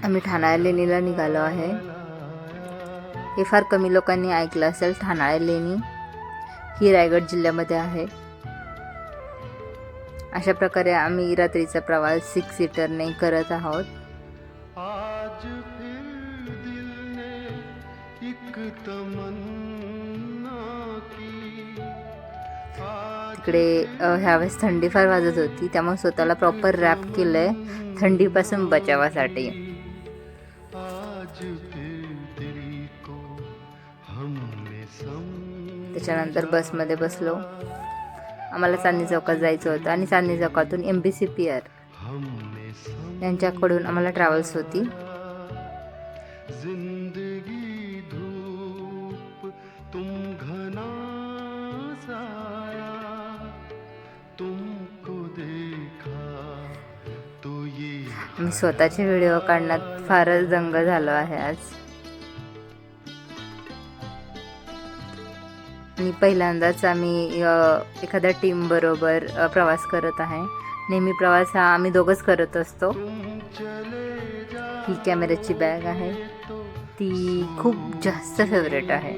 आम्ही ठाणाळे लेणीला निघालो आहे। हे फार कमी लोकांनी ऐकलं असेल। ठाणाळे लेणी ही रायगड जिल्ह्यामध्ये आहे। अशा प्रकारे आम्ही रात्रीचा प्रवास 6 सीटरने करत आहोत। आज फिर दिल ने एक तमन्ना की। तिकडे ह्यावेळेस थंडी फार वाजत होती, त्यामुळे स्वतःला प्रॉपर रॅप केलंय थंडीपासून बचावासाठी। त्याच्यानंतर बसमध्ये बसलो। आम्हाला चांदणी चौकात जायचं होतं आणि चांदणी चौकातून MBCPR यांच्याकडून आम्हाला ट्रॅव्हल्स होती। जिंदगी धूप तुम घना साया, तुमको देखा तो ये। आम्ही स्वतःचे व्हिडिओ काढण्यात फारच दंग झालो आहे आज। आणि पहिल्यांदाच आम्ही एखाद्या टीम बरोबर प्रवास करत आहे। नेहमी प्रवास हा आम्ही दोघंच करत असतो। ही कॅमेऱ्याची बॅग आहे, ती खूप जास्त फेवरेट आहे।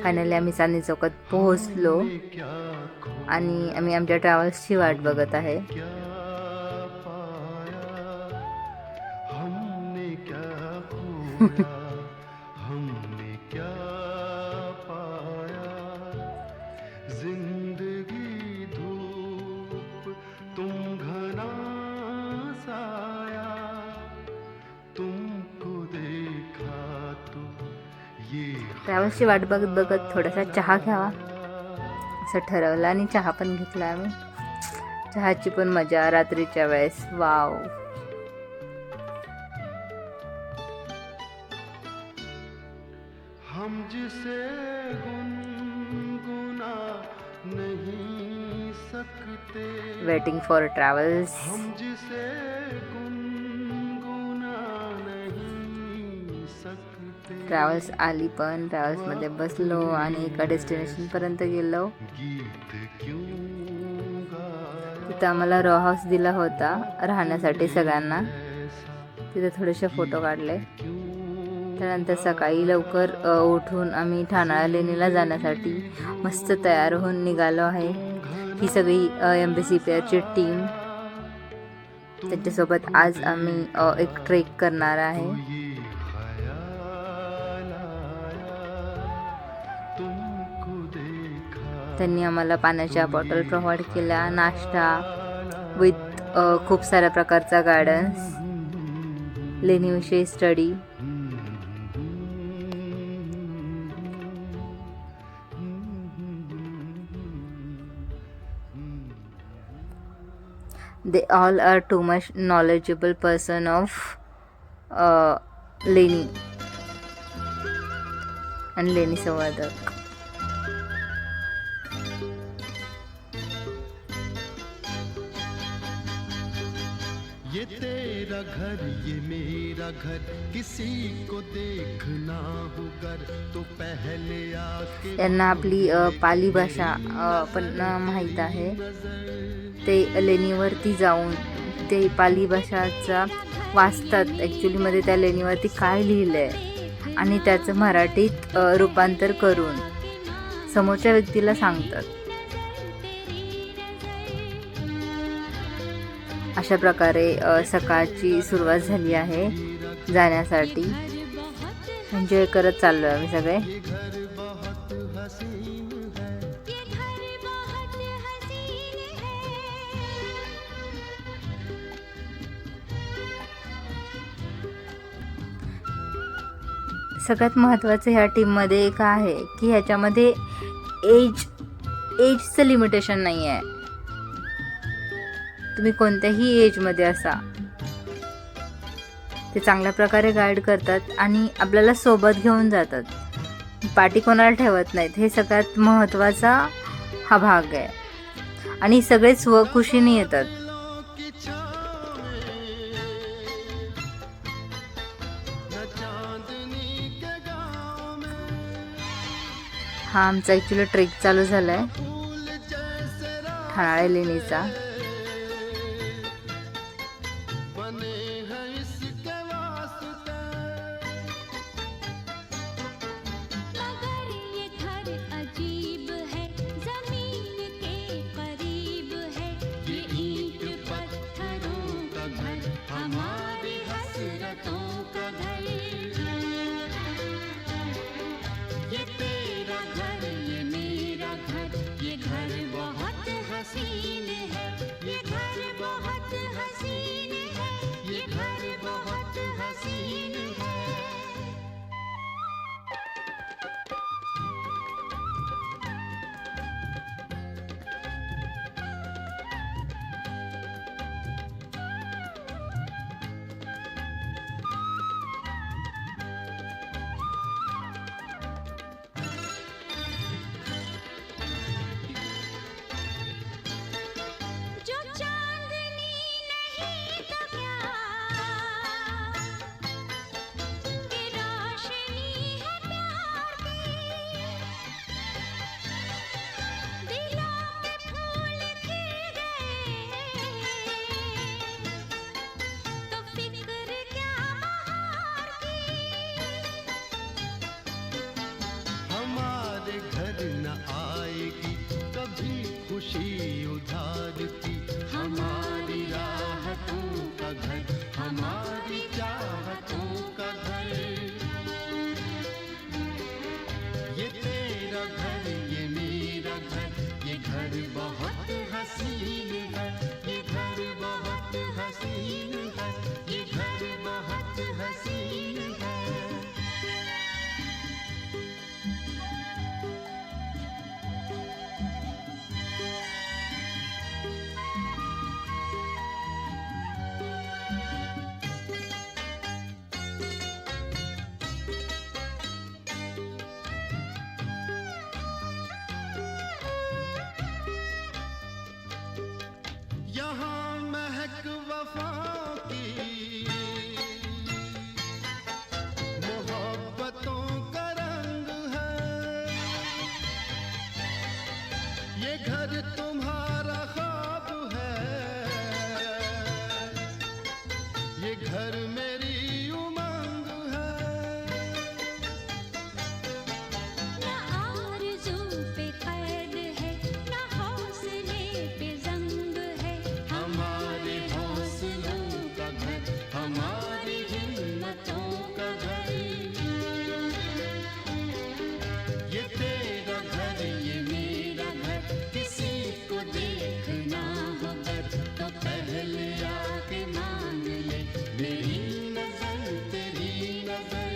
फायनली आम्ही चांदणी चौकात पोहोचलो आणि आम्ही आमच्या ट्रॅव्हल्सची वाट बघत आहे। हमने क्या पाया, जिंदगी धूप तुम घना साया, तुमको देखा तो ये। ट्रॅव्हल्सची वाट बघत बघत थोडासा चहा घ्यावा असं ठरवलं आणि चहा पण घेतला आम्ही। चहाची पण मजा रात्रीच्या वेळेस, वाव। हम जिसे गुनगुना नहीं सकते, वेटिंग फॉर ट्रॅव्हल्स। हम जिसे गुनगुना नहीं सकते। ट्रॅव्हल्स आली पण ट्रॅव्हल्समध्ये बसलो आणि एका डेस्टिनेशन पर्यंत गेलो। गीत क्यों गाया, तिथं आम्हाला रो हाऊस दिला होता राहण्यासाठी सगळ्यांना। तिथे थोडेसे फोटो काढले। त्यानंतर सकाळी लवकर उठून आम्ही ठाणाळे लेणीला जाण्यासाठी मस्त तयार होऊन निघालो आहे। ही सगळी MBCPRची टीम, त्याच्यासोबत आज आम्ही एक ट्रेक करणार आहे। त्यांनी आम्हाला पाण्याच्या बॉटल प्रोव्हाइड केल्या, नाश्ता विथ खूप साऱ्या प्रकारचा गार्डन्स, लेणीविषयी study. They all are too much knowledgeable person of लेणी आणि लेणी संवर्धक। ये तेरा घर ये मेरा घर, किसी को देखना हो घर तो पहले आके। यांना आपली पाली भाषा पण माहीत आहे। ते लेणीवरती जाऊन ते पाली भाषाचा वाचतात ॲक्च्युली मध्ये त्या लेणीवरती काय लिहिलंय आणि त्याचं मराठीत रूपांतर करून समोरच्या व्यक्तीला सांगतात। अशा प्रकारे सकाळची सुरुवात झाली आहे जाण्यासाठी। एन्जॉय करत चाललो आम्ही सगळे। सगळ्यात महत्त्वाचं ह्या टीममध्ये एक आहे की ह्याच्यामध्ये एजचं लिमिटेशन नाही आहे। तुम्ही कोणत्याही एजमध्ये असा, ते चांगल्या प्रकारे गाईड करतात आणि आपल्याला सोबत घेऊन जातात, पाठी कोणाला ठेवत नाहीत। हे सगळ्यात महत्त्वाचा हा भाग आहे आणि सगळे स्वखुशीने येतात। हा आमचा ॲक्च्युली ट्रेक चालू झाला आहे। ठाणाळे लेणीचा. बने हैं इसके वास्ते मगर ये घर अजीब है, जमीन के करीब है। ये ईंट पत्थरों का घर, हमारी हसरतों का घर। ये तेरा घर, ये मेरा घर, ये घर बहुत हसीन है। ये घर बहुत हसीन है, ये घर बहुत हसीन है। जो चांदनी नहीं तो क्या, ये रोशनी है प्यार की। दिलों पे फूल खिल गए तो फिक्र क्या बहार की। हमारे घर न आएगी कभी खुशी उधार की। हमारी राहतों का घर, हमारी चाहतों का घर। ये तेरा घर, ये मेरा घर, ये घर बहुत हसीन है। ये घर बहुत हसीन है, ये घर बहुत हसीन है। यहाँ महक वफा की मोहब्बतों का रंग है। ये घर तुम्हारा ख्वाब है, ये घर मेरी उमंग है। न आरज़ू पे कैद है, न हौसले पे ज़ंग है। हमारे हौसलों का घर, हमारी हिम्मतों का घर। ये तेरा घर, ये मेरा घर, किसी को देखना हो घर तो पहले आके मान ले मेरी नजर तेरी नजर।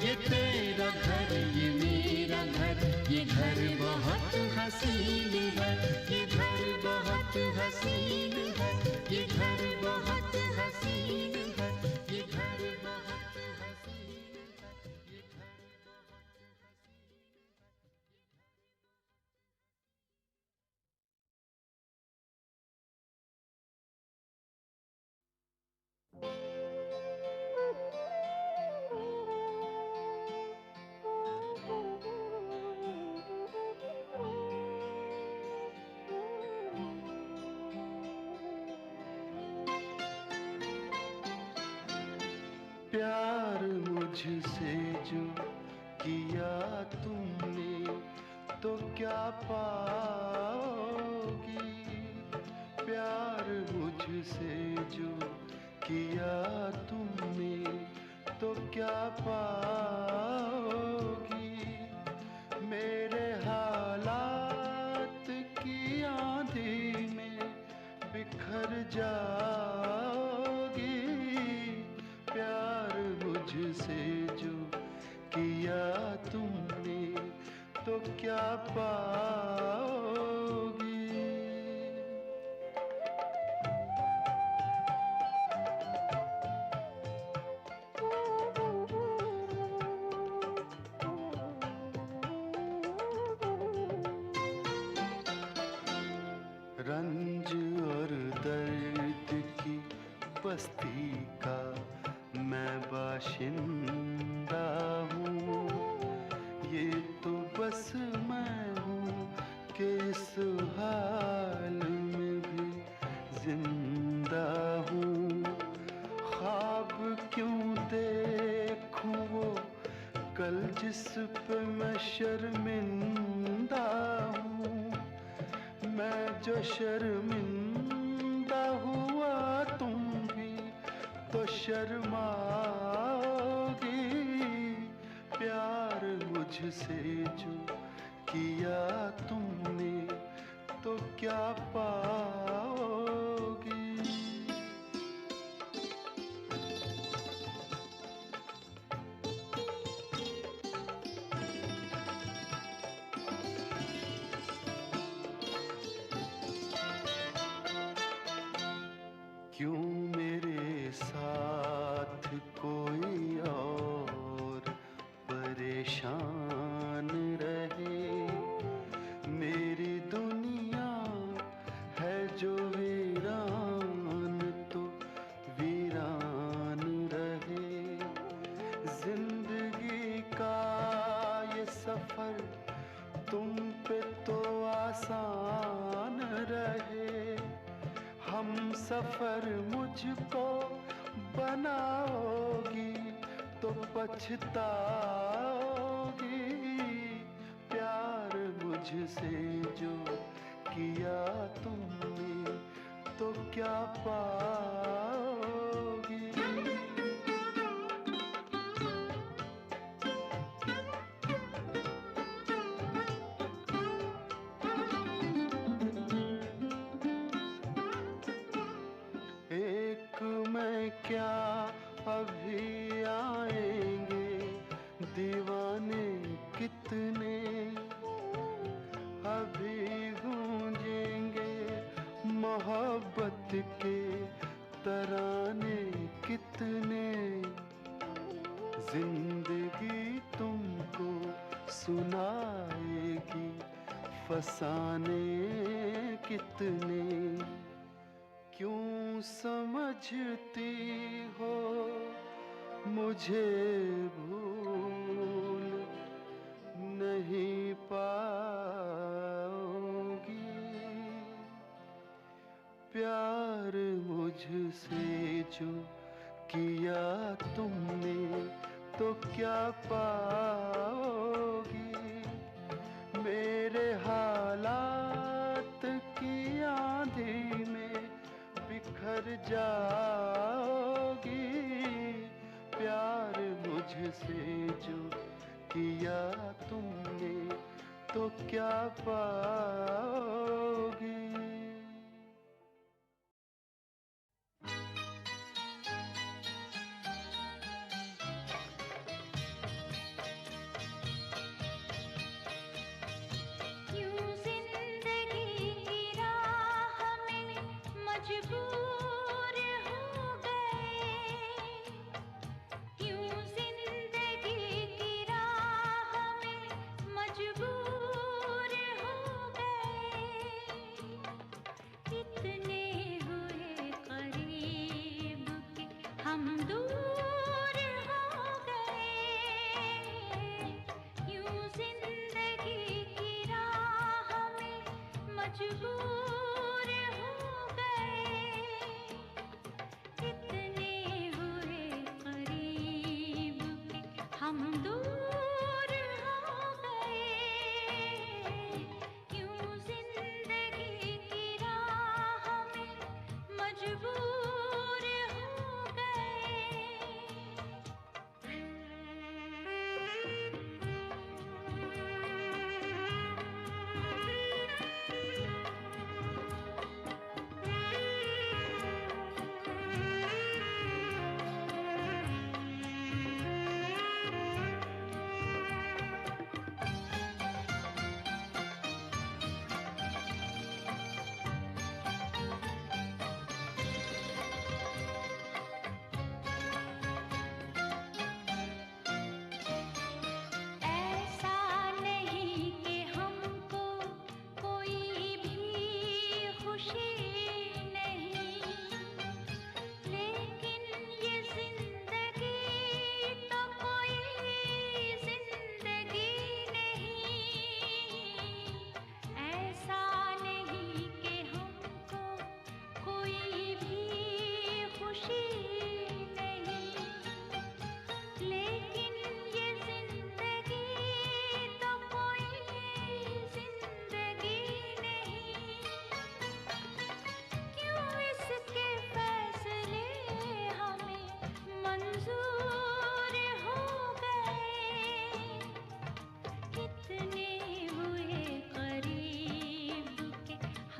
ये तेरा घर, ये मेरा घर, ये घर बहुत हसीन है। ये घर बहुत हसीन है, ये घर बहुत हसीन है, ये घर बहुत हसीन है, ये घर प्यार मुझसे जो किया तुमने तो क्या पाओगी। प्यार मुझसे जो किया तुमने तो क्या पाओगी। मेरे हालात की आंधी में बिखर जाओगी। प्यार मुझसे जो किया तुमने तो क्या पाओगी। रंज और दर्द की बस्ती का मैं बाशिंदा हूँ। ये तो बस मैं हूँ जिंदा हूँ। ख्वाब क्यों देखूं वो कल जिस पे मैं शर्मिंदा हूँ। मैं जो शर्मिंदा हुआ तुम भी तो शर्माओगी। प्यार मुझसे जो किया तुमने तो क्या पाओगी। क्यों मेरे साथ कोई और परेशान रहे। मेरी दुनिया है जो वीरान तो वीरान रहे। जिंदगी का ये सफर तुम पे तो आसान रहे। हम सफर मुझको बनाओगी तो पछताओगी। प्यार मुझसे जो किया तुमने तो क्या पाओगी। एक मैं क्या अभी आएंगे दीवाने कितने। अभी गूंजेंगे मोहब्बत के तराने कितने। जिंदगी तुमको सुनाएगी फसाने कितने। क्यों समझती हो मुझे भूल नहीं पाओगी। प्यार मुझसे जो किया तुमने तो क्या पाओगी। मेरे हालात की आंधी में बिखर जाओगी। प्यार मुझसे जो किया तुमने तो क्या पाओगी।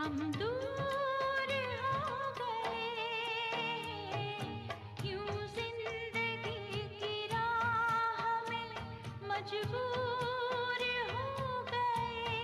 हम दूर हो गए, यूं जिंदगी की राह में मजबूर हो गए।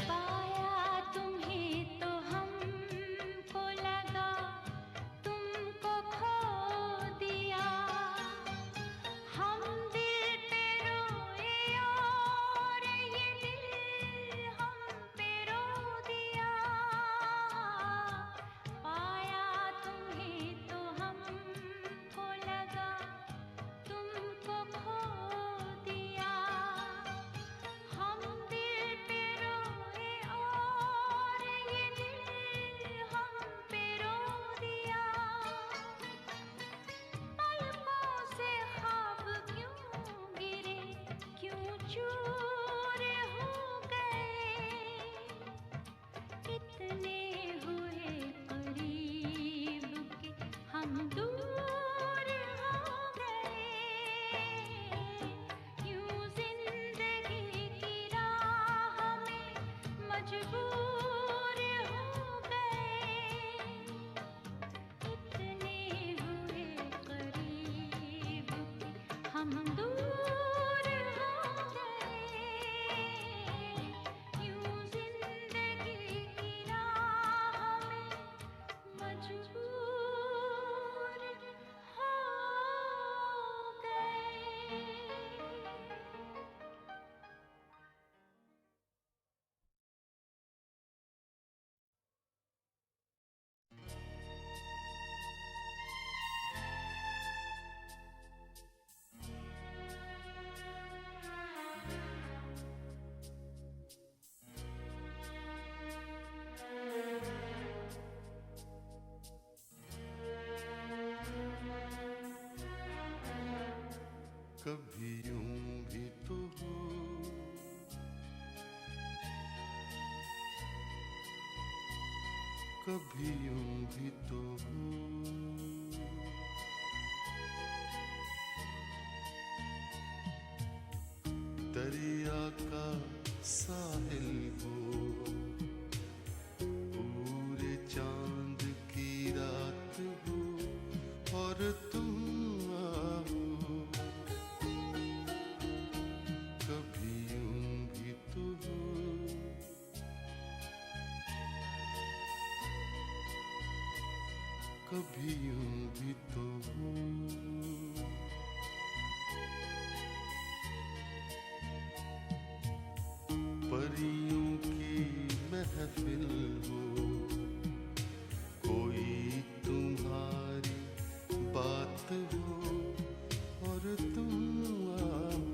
पाया तुम्हें तो हमको लगा तुमको खो दिया, हम दिल पे रोए और ये दिल हम पे रो दिया। पाया तुम्हें तो हमको लगा तुमको खो दिया, हम दिल पे रोए और ये दिल हम पे रो दिया। पलकों से ख्वाब क्यों गिरे, क्यों चूर हो गए, कितने हुए करीब के हम दूर हो गए, यूं जिंदगी की राह में मजबूर हो गए, कितने हुए करीब के हम दूर हो गए, यूं जिंदगी की राह में मजबूर हो गए। कभी यूं भी तो हो, कभी यूं भी तो हो, दरिया का साहिल हो, पूरे चांद की रात हो और तुम आओ, कभी यूं भी तो हो, कभी यूं भी तो हो। परियों की महफिल हो, कोई तुम्हारी बात हो और तुम आओ,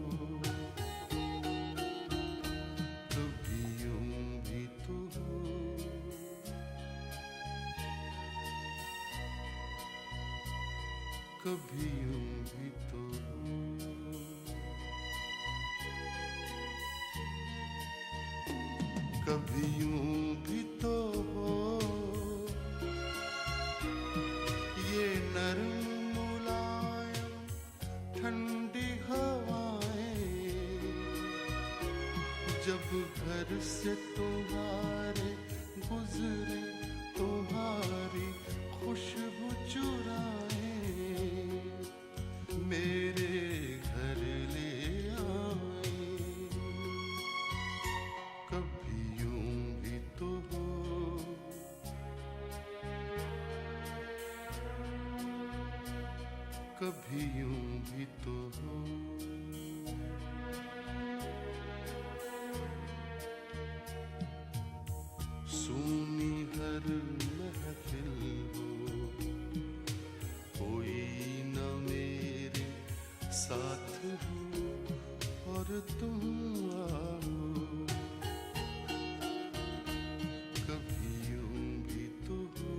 कभी यूं भी तो हो, कभी यूं भी तो हो। कभी यूं भी तो हो, ये नरम मुलायम ठंडी हवाएं, जब घर से तुम्हारे गुजरे तुम्हारी खुशबू चुराए, मेरे घर ले आए, कभी यूं भी तो हो, कभी यूं भी तो हो। सूनी हर महफिल हो, कोई न मेरे साथ हो और तुम आओ, कभी यूं भी तो हो,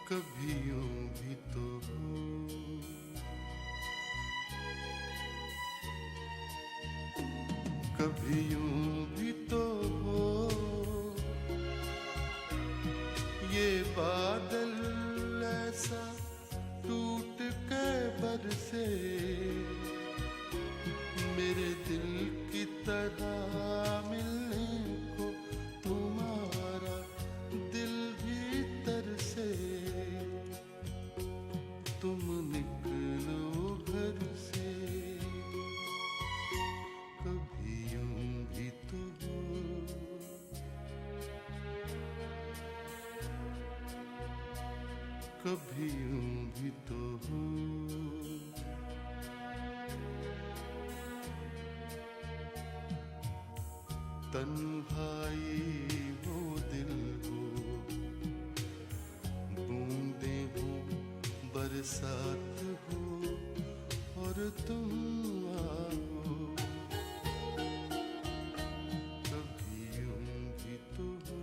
कभी यूं भी तो हो, कभी यूं भी तो हो। ये बादल ऐसा टूट के बरसे, मेरे दिल की तरह मिलने को तुम्हारा दिल भीतर से। तुम निकलो घर से, कभी यूं भी तो हो, कभी यूं भी तो हो। तन्हाई हो दिल हो, बूंदे हो बरसात हो, और तुम आओ, कभी यूं भी तो हो,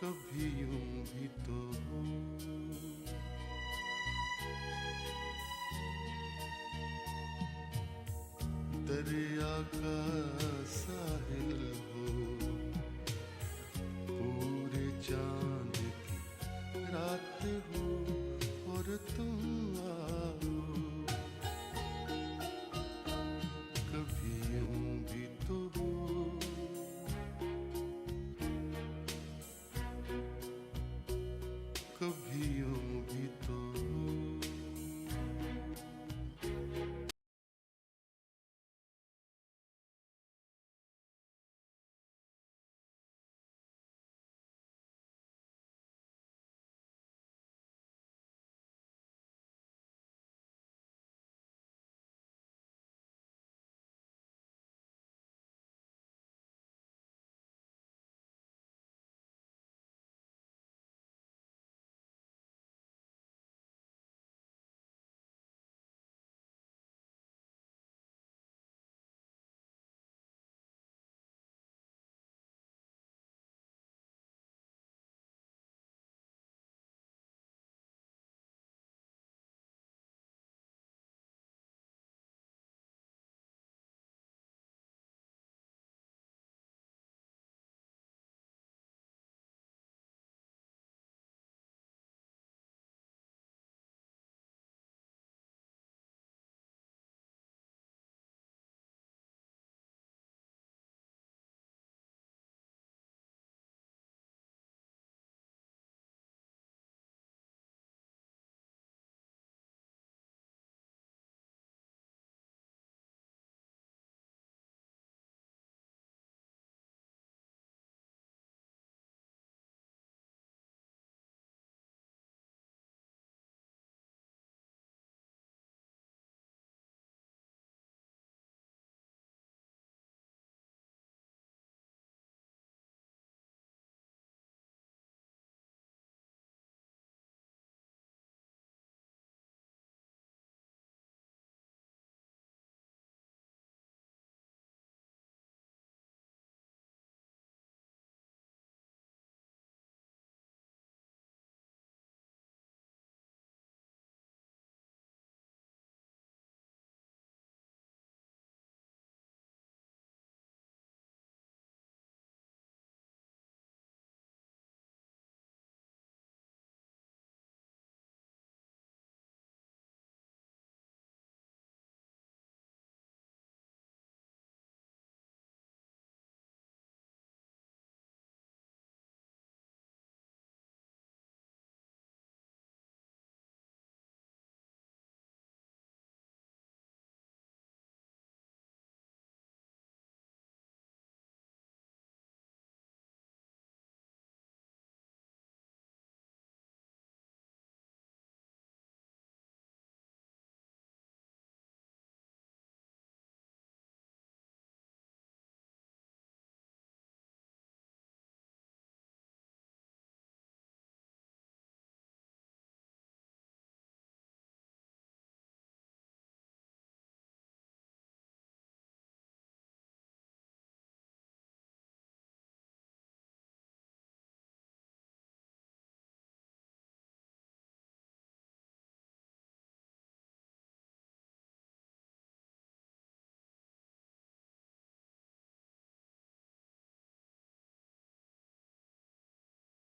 कभी यूं भी तो हो। दरिया का साहिल हो, पूरे चांद की रात हो, और तुम आओ, कभी यूं भी तो हो, कभी यूं भी तो